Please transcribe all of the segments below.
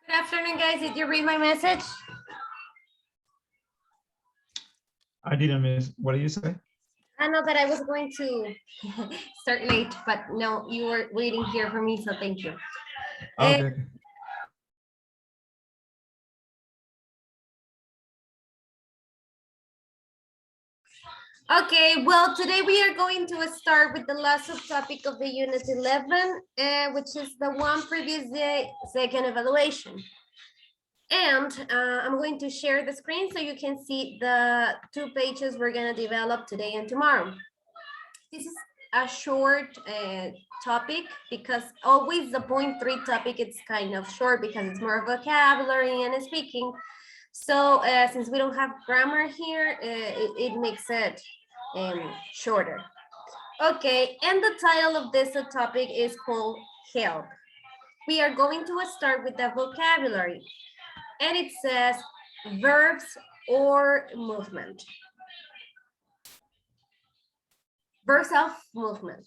Good afternoon, guys. Did you read my message? I didn't miss. What did you say? I know that I was going to start late, but no, you were waiting here for me, so thank you. Okay. Okay, well, today we are going to start with the last subtopic of the Unit 11, which is the one previous day, second evaluation. And I'm going to share the screen so you can see the 2 pages we're going to develop today and tomorrow. This is a short topic because always the point 3 topic, it's kind of short because it's more vocabulary and speaking. So since we don't have grammar here, it makes it shorter. Okay, and the title of this topic is called help. We are going to start with the vocabulary, and it says verbs or movement. Verbs of movement.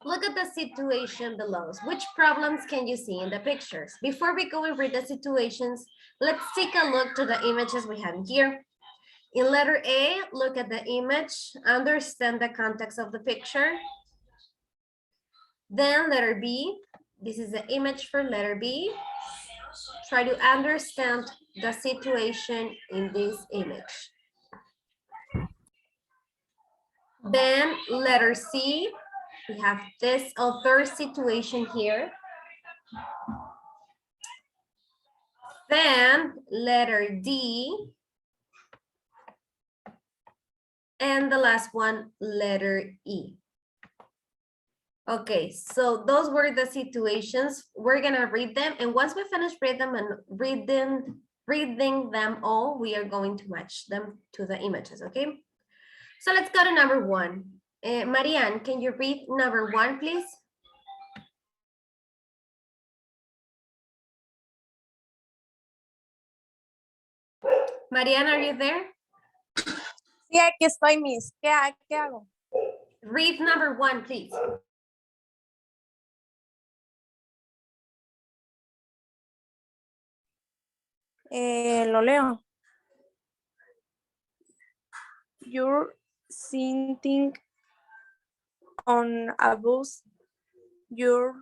Look at the situation below. Which problems can you see in the pictures? Before we go and read the situations, let's take a look to the images we have here. In letter A, look at the image, understand the context of the picture. Then letter B, this is the image for letter B. Try to understand the situation in this image. Then letter C, we have this other situation here. Then letter D. And the last one, letter E. Okay, so those were the situations. We're gonna read them, and once we finish reading them all, we are going to match them to the images, okay? So let's go to number 1. Marianne, can you read number 1, please? Marianne, are you there? Sí, aquí estoy, Miss. ¿Qué hago? Read number 1, please. Lo leo. You're sitting on a bus. You're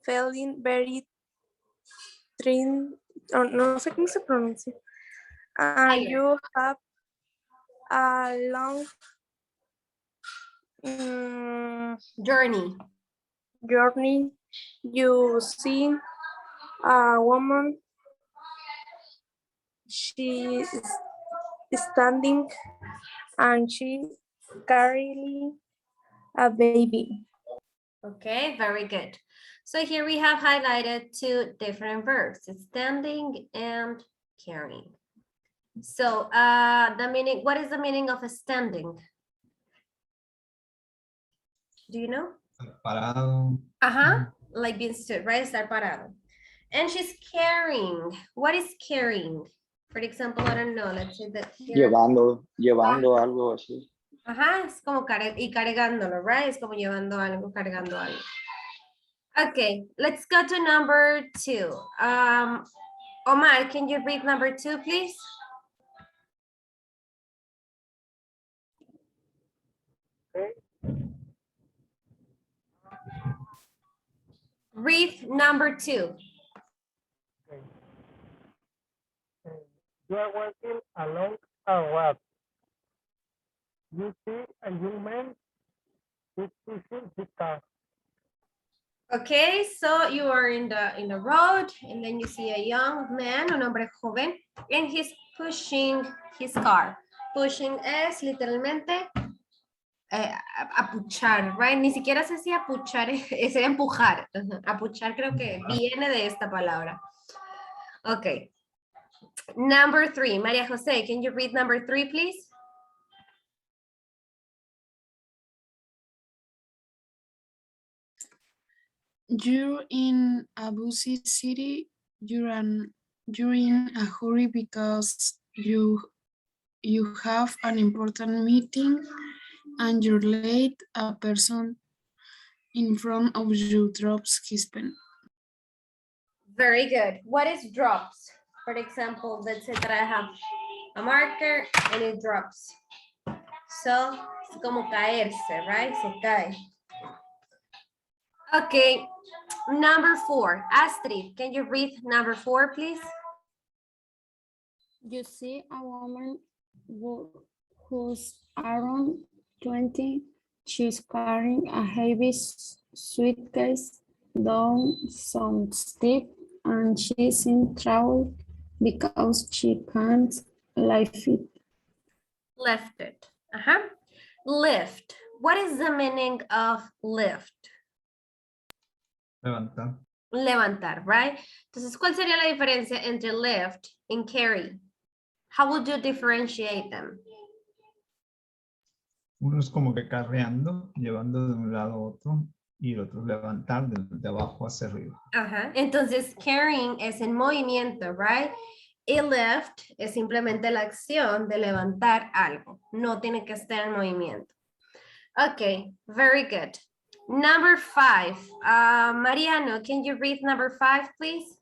feeling very no sé cómo se pronuncia. And you have a long Journey. You see a woman. She is standing and she carrying a baby. Okay, very good. So here we have highlighted 2 different verbs, standing and carrying. So the meaning, what is the meaning of standing? Do you know? Parado. Like being stood, right? Estar parado. And she's carrying. What is carrying? For example, I don't know, let's say that here. Llevando algo así. Es como cargándolo, right? Es como llevando algo, cargando algo. Okay, let's go to number 2. Omar, can you read number 2, please? Read number 2. You are walking along a road. You see a young man who's pushing his car. Okay, so you are in the road, and then you see a young man, un hombre joven, and he's pushing his car. Pushing es literalmente apuchar, right? Ni siquiera sé si apuchar es empujar. Apuchar creo que viene de esta palabra. Okay. Number 3, Maria Jose, can you read number 3, please? You're in a busy city. You're in a hurry because you have an important meeting and you're late. A person in front of you drops his pen. Very good. What is drops? For example, let's say that I have a marker and it drops. So, es como caerse, right? Se cae. Okay, number 4. Astrid, can you read number 4, please? You see a woman who's around 20. She's carrying a heavy suitcase down some steep, and she's in trouble because she can't lift it. Lift it. Lift. What is the meaning of lift? Levantar. Levantar, right? Entonces, ¿cuál sería la diferencia entre lift and carry? How would you differentiate them? Uno es como que carreando, llevando de un lado a otro, y el otro es levantar de abajo hacia arriba. Entonces, carrying es en movimiento, right? Y lift es simplemente la acción de levantar algo. No tiene que estar en movimiento. Okay, very good. Number 5. Mariano, can you read number 5, please?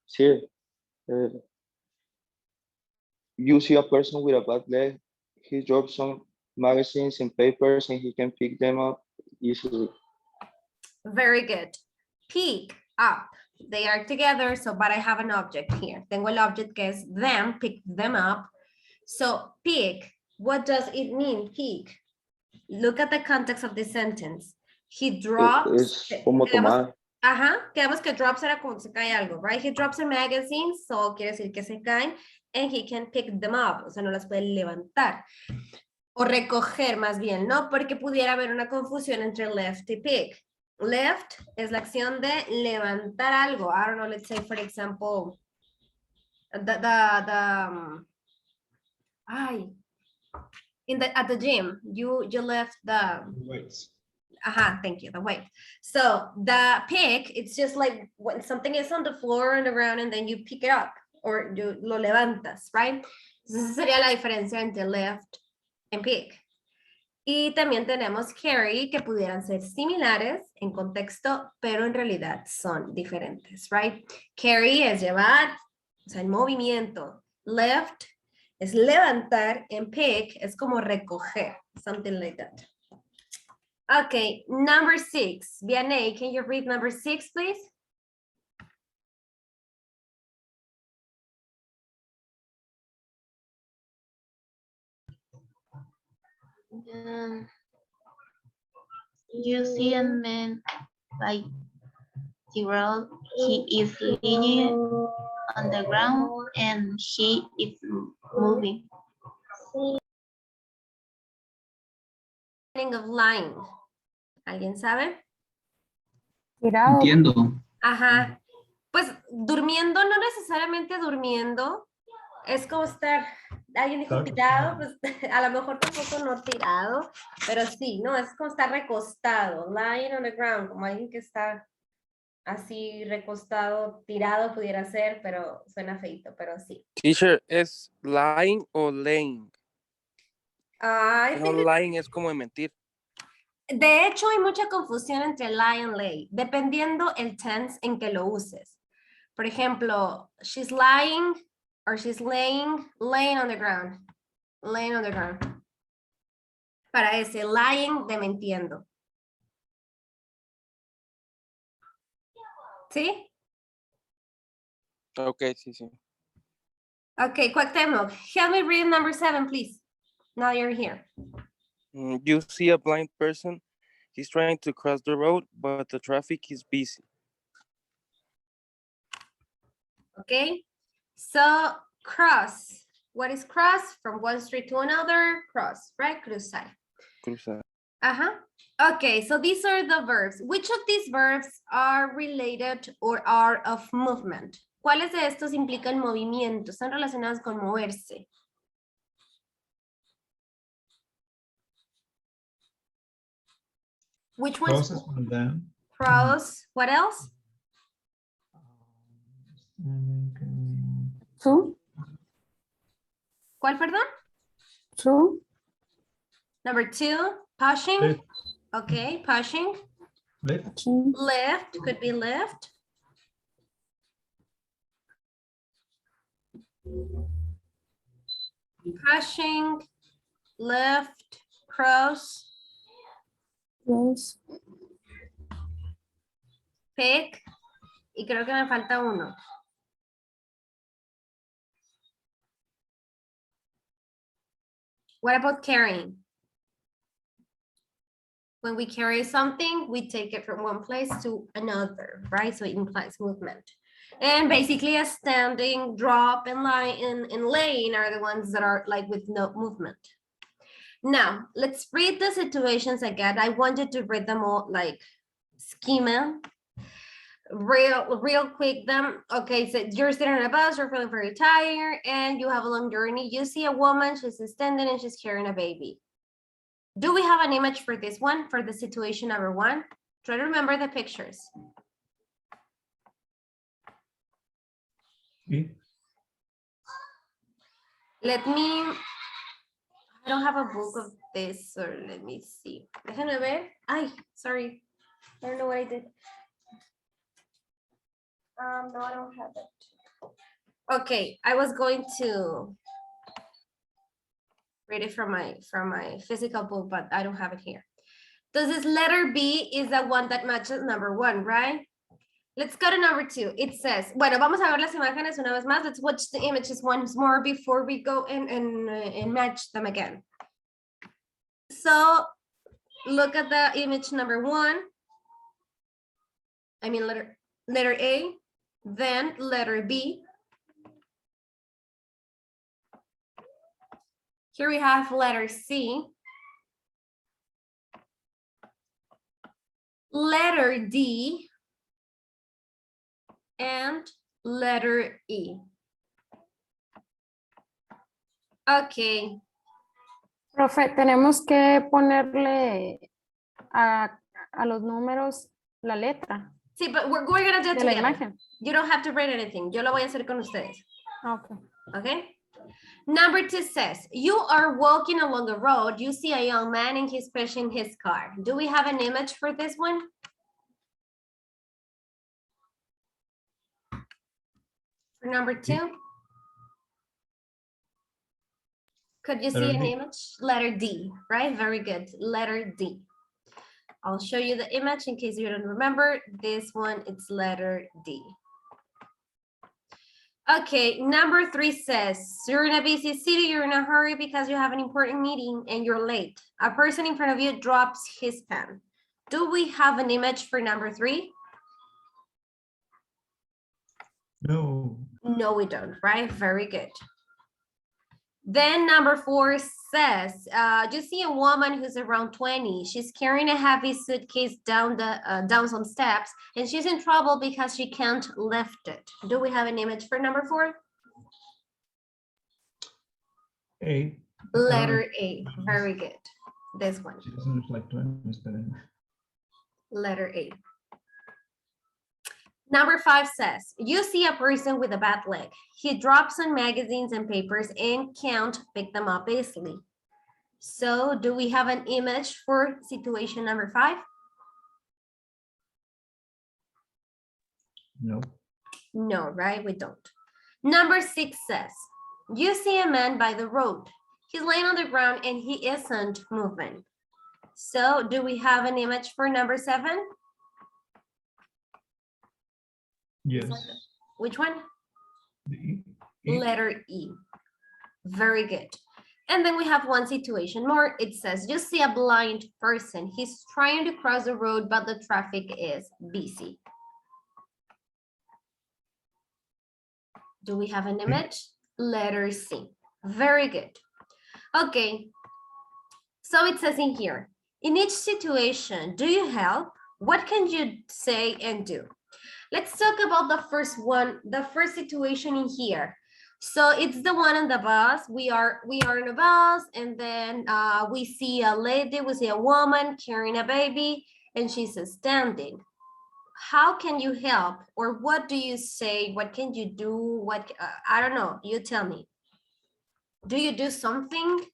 Sí. You see a person with a bad leg. He drops some magazines and papers and he can pick them up easily. Very good. Pick up. They are together, so but I have an object here. Tengo el object que es them, pick them up. So pick, what does it mean, pick? Look at the context of the sentence. He drops. Es como tomar. Quedamos que drops era como se cae algo, right? He drops a magazine, so quiere decir que se caen, and he can pick them up, o sea, no las puede levantar. O recoger más bien, ¿no? Porque pudiera haber una confusión entre left y pick. Left es la acción de levantar algo. I don't know, let's say, for example, at the gym, you left the Weights. thank you, the weight. So the pick, it's just like when something is on the floor and around and then you pick it up or you lo levantas, right? Entonces esa sería la diferencia entre left and pick. Y también tenemos carry, que pudieran ser similares en contexto, pero en realidad son diferentes, right? Carry es llevar, o sea, en movimiento. Lift es levantar, and pick es como recoger, something like that. Okay, number 6. Vianney, can you read number 6, please? You see a man by the road. He is lying on the ground and he is moving. Meaning of lying. ¿Alguien sabe? Tirado. Entiendo. Ajá. Pues durmiendo, no necesariamente durmiendo. Es como estar, alguien dijo Está tirado, pues a lo mejor tampoco no tirado, pero sí, no, es como estar recostado, lying on the ground, como alguien que está así recostado, tirado pudiera ser, pero suena feito, pero sí. Teacher, ¿es lying o laying? I No, think lying es como de mentir. de hecho, hay mucha confusión entre lie and lay, dependiendo el tense en que lo uses. Por ejemplo, she's lying or she's laying on the ground. Laying on the ground. Para ese lying de mintiendo. ¿Sí? Ok, sí, sí. Okay, Cuauhtémoc, help me read number 7, please. Now you're here. You see a blind person. He's trying to cross the road, but the traffic is busy. Okay, so cross. What is cross? From one street to another, cross, right? Cruzar. Cruzar. Okay, so these are the verbs. Which of these verbs are related or are of movement? ¿Cuáles de estos implican movimiento? Están relacionados con moverse. Which ones? Process from them. Cross. What else? True. ¿Cuál, perdón? True. Number 2, pushing. Sí. Okay, pushing. Lift. Lift, could be lift. Pushing, lift, cross, Close. pick. Y creo que me falta uno. What about carrying? When we carry something, we take it from one place to another, right? So it implies movement. And basically a standing, drop, and line and laying are the ones that are like with no movement. Now, let's read the situations again. I want you to read them all like schema. Real quick them. Okay, so you're sitting on a bus, you're feeling very tired, and you have a long journey. You see a woman, she's standing and she's carrying a baby. Do we have an image for this one, for the situation number one? Try to remember the pictures. Sí. Let me, I don't have a book of this, or let me see. Déjenme ver. Ay, sorry. I don't know what I did. No, I don't have it. Okay, I was going to read it from my physical book, but I don't have it here. Does this letter B is the one that matches number one, right? Let's go to number two. It says, bueno, vamos a ver las imágenes una vez más. Let's watch the images once more before we go and match them again. So look at the image number one. I mean letter A, then letter B. Here we have letter C. Letter D. And letter E. Okay. Profe, tenemos que ponerle a los números la letra Sí, but we're gonna do it de la together. imagen. You don't have to write anything. Yo lo voy a hacer con ustedes. Okay. Okay. Number two says, you are walking along the road. You see a young man and he's pushing his car. Do we have an image for this one? For number two? Could you see Letter an D. image? Letter D, right? Very good. Letter D. I'll show you the image in case you don't remember. This one, it's letter D. Okay, number three says, you're in a busy city, you're in a hurry because you have an important meeting and you're late. A person in front of you drops his pen. Do we have an image for number three? No. No, we don't, right? Very good. Then number four says, you see a woman who's around 20. She's carrying a heavy suitcase down some steps, and she's in trouble because she can't lift it. Do we have an image for number four? A. Letter A. Very good. This one. She doesn't look like 20, esperen. Letter A. Number five says, you see a person with a bad leg. He drops some magazines and papers and can't pick them up easily. So do we have an image for situation number five? No. No, right? We don't. Number six says, you see a man by the road. He's laying on the ground and he isn't moving. So do we have an image for number seven? Yes. Which one? The E. Letter E. Very good. And then we have one situation more. It says, you see a blind person. He's trying to cross the road, but the traffic is busy. Do we have an image? Letter C. Very good. Okay. So it says in here, in each situation, do you help? What can you say and do? Let's talk about the first one, the first situation in here. So it's the one on the bus. We are in a bus, and then we see a lady, we see a woman carrying a baby, and she's standing. How can you help? Or what do you say? What can you do? What I don't know. You tell me. Do you do something?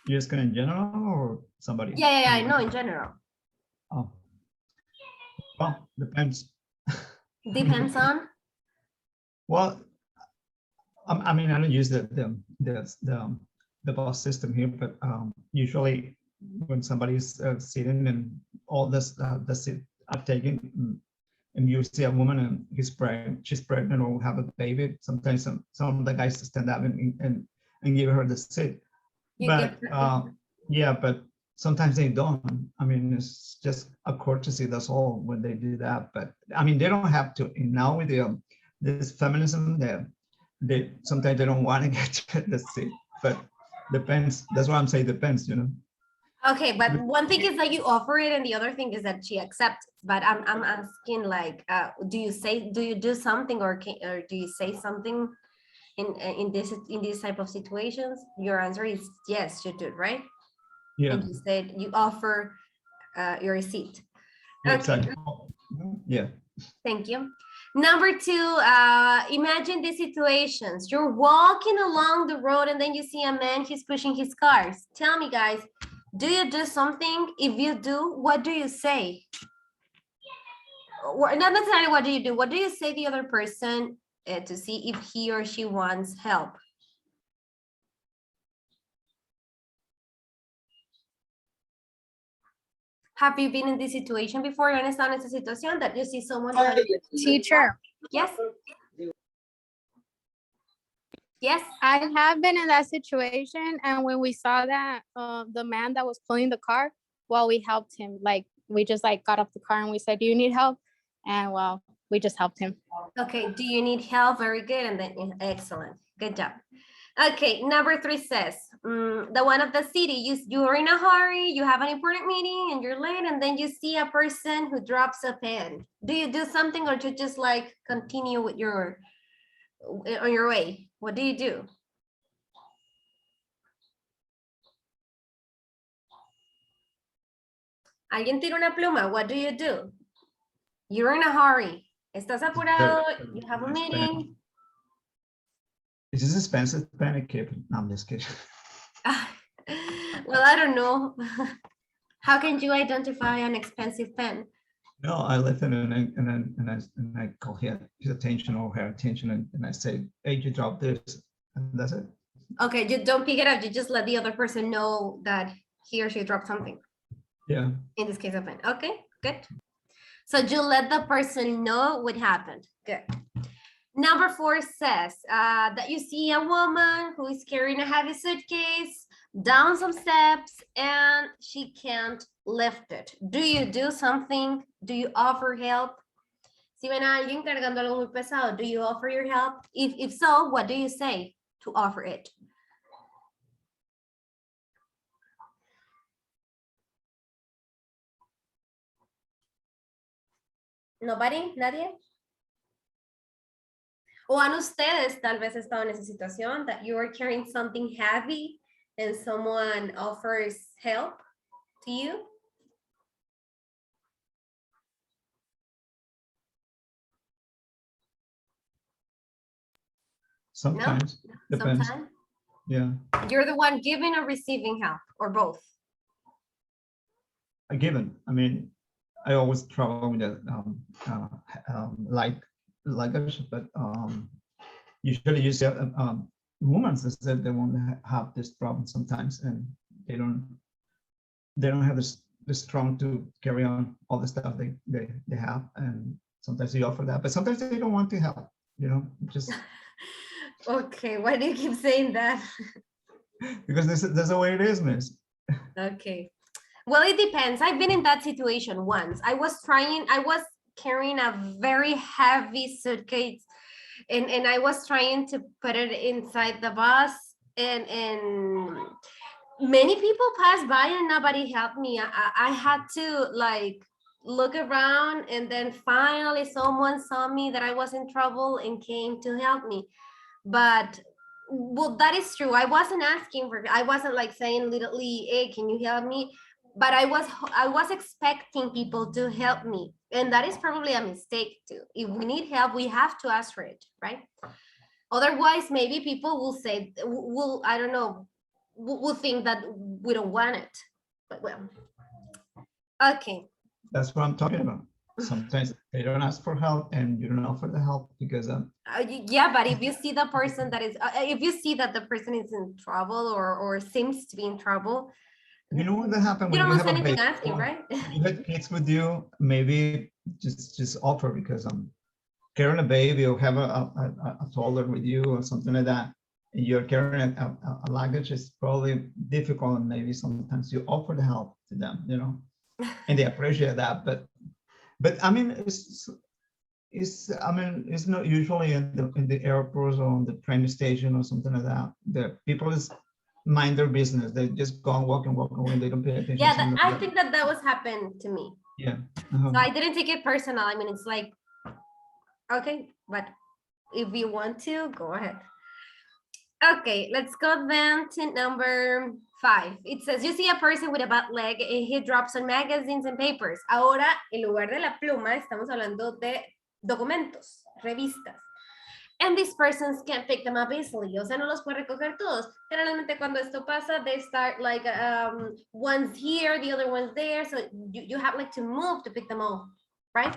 You're asking in general or somebody? Yeah, I know in general. Oh. Well, depends. Depends on. Well, I mean, I don't use the boss system here, but usually when somebody's sitting and all this the seat are taken, and you see a woman and she's pregnant or have a baby, sometimes some of the guys stand up and give her the seat. You But get- yeah, but sometimes they don't. I mean, it's just a courtesy, that's all, when they do that. But I mean, they don't have to. And now with this feminism, they sometimes they don't want to get the seat, but depends. That's why I'm saying depends, you know. Okay, but one thing is that you offer it, and the other thing is that she accepts. But I'm asking, like, do you do something, or do you say something in this type of situations? Your answer is yes, you do, right? Yeah, And you said you offer your receipt. yeah, Okay, exactly. Yeah. thank you. Number two, imagine the situations. You're walking along the road and then you see a man, he's pushing his cars. Tell me, guys, do you do something? If you do, what do you say? Or not necessarily what do you do, what do you say to the other person to see if he or she wants help? Have you been in this situation before? ¿Han estado en esta situación that you see someone? Teacher, Yes. Yes. I have been in that situation, and when we saw that the man that was pulling the car, well, we helped him. Like we just like got off the car and we said, "Do you need help?" And well, we just helped him. Okay, do you need help? Very good, and then excellent, good job. Okay, number three says, the one of the city, you're in a hurry, you have an important meeting and you're late, and then you see a person who drops a pen. Do you do something, or do you just like continue with on your way? What do you do? Alguien tira una pluma, what do you do? You're in a hurry. Estás apurado, you have a meeting. Is this expensive pen? I keep. No, I'm just kidding. Well, I don't know. How can you identify an expensive pen? No, I listen and I call his attention or her attention, and I say, "Hey, you dropped this," and that's it. Okay, you don't pick it up. You just let the other person know that he or she dropped something. Yeah. In this case, a pen. Okay, good. So you let the person know what happened. Good. Number four says that you see a woman who is carrying a heavy suitcase down some steps and she can't lift it. Do you do something? Do you offer help? Si ven a alguien cargando algo muy pesado, do you offer your help? If so, what do you say to offer it? Nobody? Nadie? O han ustedes tal vez estado en esa situación that you are carrying something heavy and someone offers help to you? Sometimes. Depends. Sometimes? Yeah. You're the one giving or receiving help, or both? A given. I mean, I always travel with a light luggage, but usually you see women that they won't have this problem sometimes, and they don't have the strong to carry on all the stuff they have, and sometimes they offer that, but sometimes they don't want to help, you know, just Okay, why do you keep saying that? because that's the way it is, miss. Okay, well, it depends. I've been in that situation once. I was carrying a very heavy suitcase, and I was trying to put it inside the bus, and many people passed by and nobody helped me. I had to like look around, and then finally someone saw me that I was in trouble and came to help me. But well, that is true. I wasn't asking for, I wasn't like saying literally, hey, can you help me? But I was expecting people to help me, and that is probably a mistake too. If we need help, we have to ask for it, right? Otherwise, maybe people will say, I don't know, will think that we don't want it, but well. Okay. That's what I'm talking about. Sometimes they don't ask for help and you don't offer the help because Yeah, but if you see the person that is, if you see that the person is in trouble or seems to be in trouble, you know what happened you when don't you lose have a anything baby. asking, right? You had kids with you, maybe just offer because carrying a baby or have a toddler with you or something like that, and you're carrying a luggage is probably difficult, and maybe sometimes you offer the help to them, you know, and they appreciate that. But I mean, it's not usually in the airports or on the train station or something like that. The people is mind their business. They just go and walk away. They don't pay attention. Yeah, to I think that was happened to me. Yeah. So I didn't take it personal. I mean, it's like, okay, but if you want to, go ahead. Okay, let's go then to number 5. It says, you see a person with a bad leg and he drops some magazines and papers. Ahora, en lugar de la pluma, estamos hablando de documentos, revistas. And these persons can't pick them up easily. O sea, no los puede recoger todos. Generalmente cuando esto pasa, they start like one's here, the other one's there. So you have like to move to pick them all, right?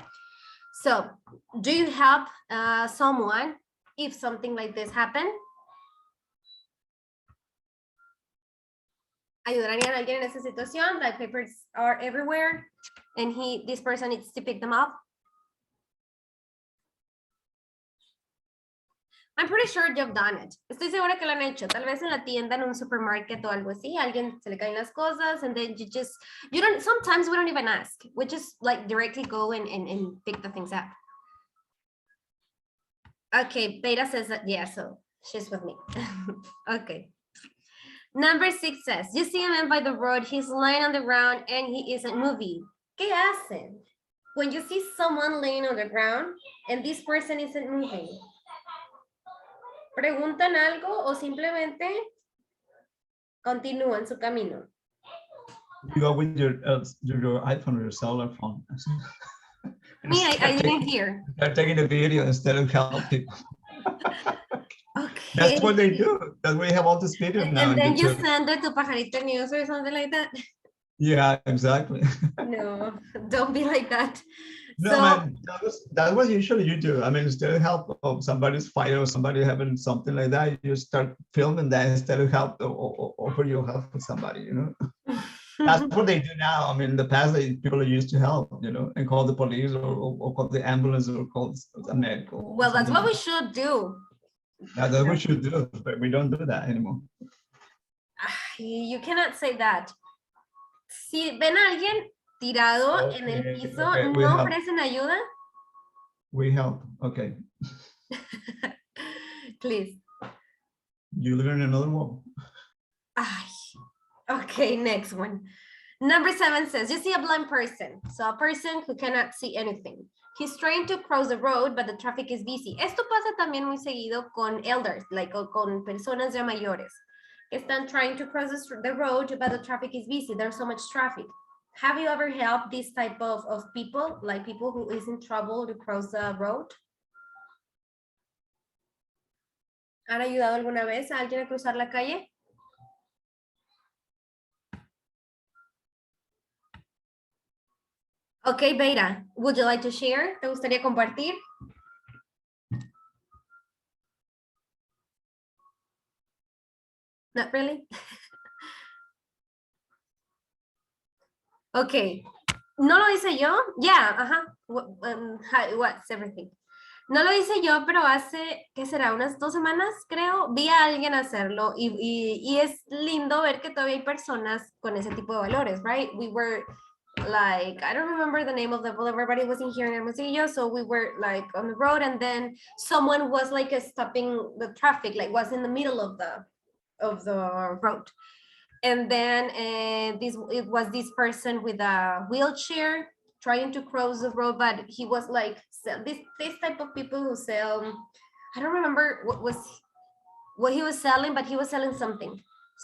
So do you help someone if something like this happen? ¿Ayudarían a alguien en esa situación? Like papers are everywhere and this person needs to pick them up. I'm pretty sure you've done it. Estoy segura que lo han hecho. Tal vez en la tienda, en un supermarket o algo así. Alguien se le caen las cosas and then you don't, sometimes we don't even ask. We just like directly go and pick the things up. Okay, Beta says that, yeah, so she's with me. Okay. Number 6 says, you see a man by the road, he's lying on the ground and he isn't moving. ¿Qué hacen? When you see someone laying on the ground and this person isn't moving, ¿preguntan algo o simplemente continúan su camino? You go with your iPhone or your cellular phone. Me, I didn't hear. They're taking a video instead of helping. Okay. That's what they do. That's why we have all this video now. And then you send it to Pajarito News or something like that. Yeah, exactly. No, don't be like that. No, so, man, that's what usually you do. I mean, instead of help of somebody's fire or somebody having something like that, you start filming that instead of help or offer your help with somebody, you know. That's what they do now. I mean, in the past, people used to help, you know, and call the police or call the ambulance or call a medical. Well, that's what we should do. That's what we should do, but we don't do that anymore. You cannot say that. Si ven a alguien tirado en el piso, ¿no ofrecen ayuda? We help, okay. Please. You live in another world. Okay, next one. Number 7 says, you see a blind person. So a person who cannot see anything. He's trying to cross the road, but the traffic is busy. Esto pasa también muy seguido con elders, like con personas ya mayores. Están trying to cross the road, but the traffic is busy. There's so much traffic. Have you ever helped this type of people, like people who is in trouble to cross the road? ¿Han ayudado alguna vez a alguien a cruzar la calle? Okay, Beta, would you like to share? ¿Te gustaría compartir? Not really? Okay. No lo hice yo. Yeah, what's everything? No lo hice yo, pero hace, ¿qué será? Unas 2 semanas, creo, vi a alguien hacerlo y es lindo ver que todavía hay personas con ese tipo de valores, right? We were like, I don't remember the name of the boulevard, everybody was in here in Hermosillo, so we were like on the road and then someone was like stopping the traffic, like was in the middle of the road. And then it was this person with a wheelchair trying to cross the road, but he was like this type of people who sell, I don't remember what he was selling, but he was selling something.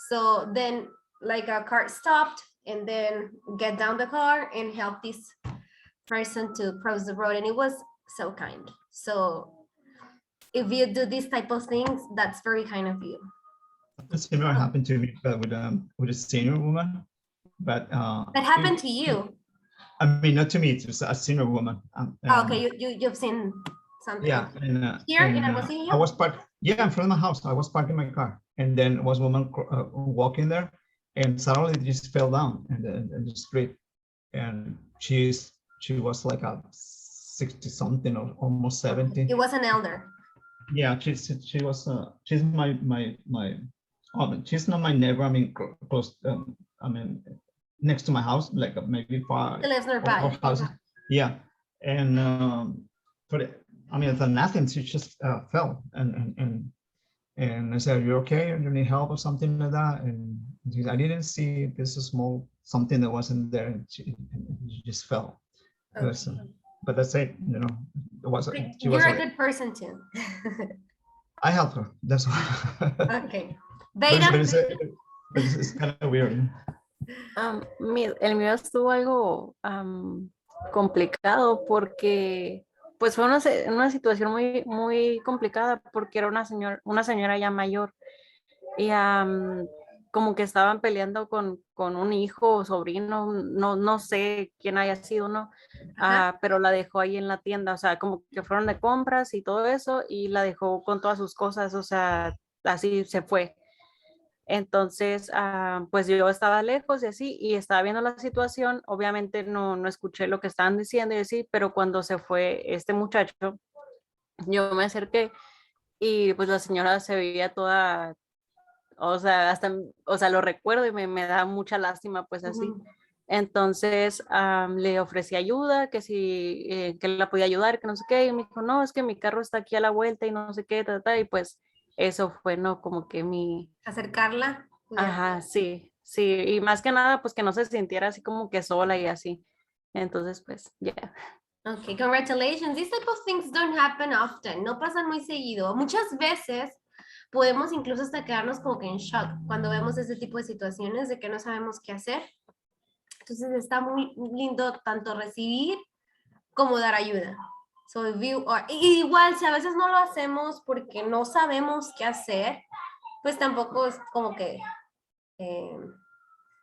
So then like a car stopped and then get down the car and help this person to cross the road, and it was so kind. So if you do these type of things, that's very kind of you. Similar happened to me, but with a senior woman. But That happened to you. I mean, not to me, to a senior woman. Oh, okay, you've seen something. Yeah, and, Here in I Hermosillo? was parked. Yeah, in front of my house. I was parking my car, and then was a woman walking there, and suddenly it just fell down in the street, and she was like a 60 something or almost 70. It was an elder. Yeah, she's my she's not my neighbor. I mean, close. I mean, next to my house, like maybe 5 She lives nearby. or houses. Yeah, and but I mean, for nothing, she just fell, and I said, "You okay? You need help or something like that?" And she said, I didn't see this small something that wasn't there, and she just fell. Okay. But that's it, you know. It was. She was. You're a good person too. I helped her. That's why. Okay. But Beta. it's kind of weird. El mío estuvo algo complicado porque pues fue una situación muy complicada porque era una señora ya mayor y como que estaban peleando con un hijo o sobrino, no sé quién haya sido, ¿no? Pero la dejó ahí en la tienda, o sea, como que fueron de compras y todo eso y la dejó con todas sus cosas, o sea, así se fue. Entonces, pues yo estaba lejos y así, y estaba viendo la situación, obviamente no escuché lo que estaban diciendo y así, pero cuando se fue este muchacho, yo me acerqué y pues la señora se veía toda, o sea, o sea, lo recuerdo y me da mucha lástima, pues así. Entonces le ofrecí ayuda, que si que la podía ayudar, que no sé qué, y me dijo, no, es que mi carro está aquí a la vuelta y no sé qué, y pues eso fue, ¿no? Como que Acercarla. Ajá, sí, y más que nada, pues que no se sintiera así como que sola y así. Entonces, pues, ya. Yeah. Okay, congratulations. These type of things don't happen often. No pasan muy seguido. Muchas veces podemos incluso hasta quedarnos como que en shock cuando vemos ese tipo de situaciones de que no sabemos qué hacer. Entonces está muy lindo tanto recibir como dar ayuda. So if you are, igual si a veces no lo hacemos porque no sabemos qué hacer, pues tampoco es como que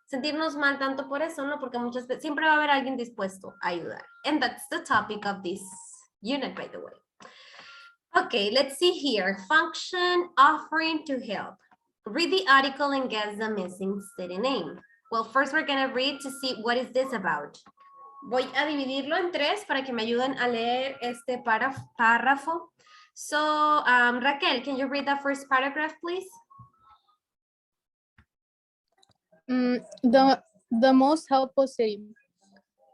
sentirnos mal tanto por eso, ¿no? Porque muchas veces siempre va a haber alguien dispuesto a ayudar. And that's the topic of this unit, by the way. Okay, let's see here. Function offering to help. Read the article and guess the missing city name. Well, first we're gonna read to see what is this about. Voy a dividirlo en 3 para que me ayuden a leer este párrafo. So, Raquel, can you read the first paragraph, please? The most helpful city.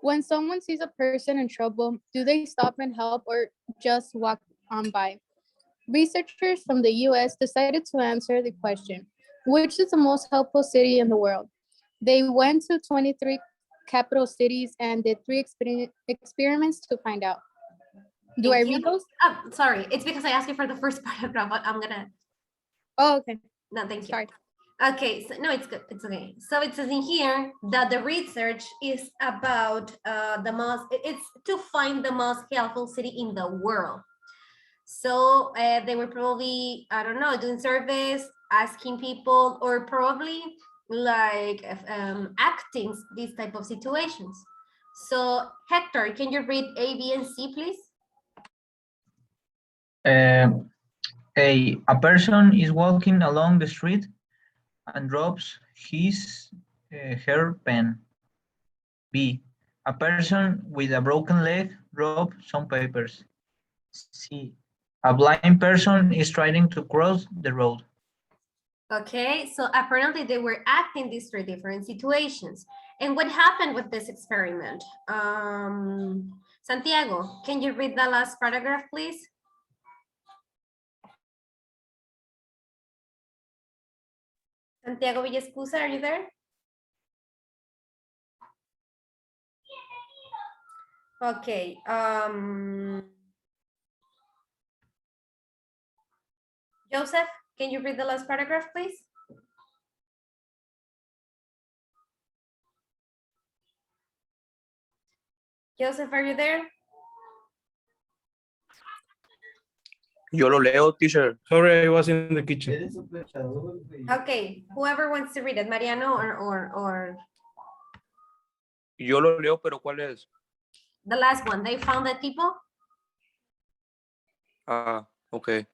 When someone sees a person in trouble, do they stop and help or just walk on by? Researchers from the US decided to answer the question, which is the most helpful city in the world? They went to 23 capital cities and did 3 experiments to find out. Do I read those? Oh, sorry, it's because I asked you for the first paragraph, but I'm gonna. Oh, okay. No, thank you. Sorry. Okay, so no, it's good. It's okay. So it says in here that the research is about it's to find the most helpful city in the world. So they were probably, I don't know, doing surveys, asking people, or probably like acting these type of situations. So Hector, can you read A, B, and C, please? A person is walking along the street and drops his hairpin. B. A person with a broken leg drops some papers. C. A blind person is trying to cross the road. Okay, so apparently they were acting these 3 different situations. And what happened with this experiment? Santiago, can you read the last paragraph, please? Santiago Villescusa, are you there? Okay. Joseph, can you read the last paragraph, please? Joseph, are you there? Yo lo leo, teacher. Sorry, I was in the kitchen. Okay, whoever wants to read it, Mariano or Yo lo leo, pero ¿cuál es? the last one. They found the people. Ah, okay.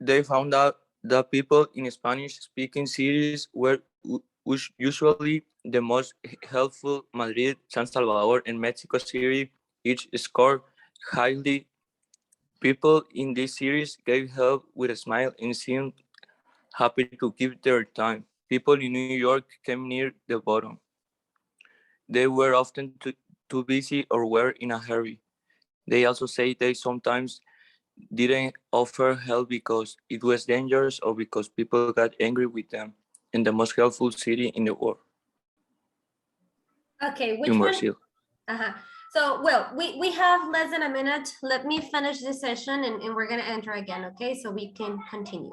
They found out that people in Spanish-speaking cities were usually the most helpful. Madrid, San Salvador, and Mexico City each scored highly. People in these cities gave help with a smile and seemed happy to give their time. People in New York came near the bottom. They were often too busy or were in a hurry. They also say they sometimes didn't offer help because it was dangerous or because people got angry with them. In the most helpful city in the world, Okay, which in one? Brazil. So, well, we have less than a minute. Let me finish this session and we're gonna enter again, okay? So we can continue.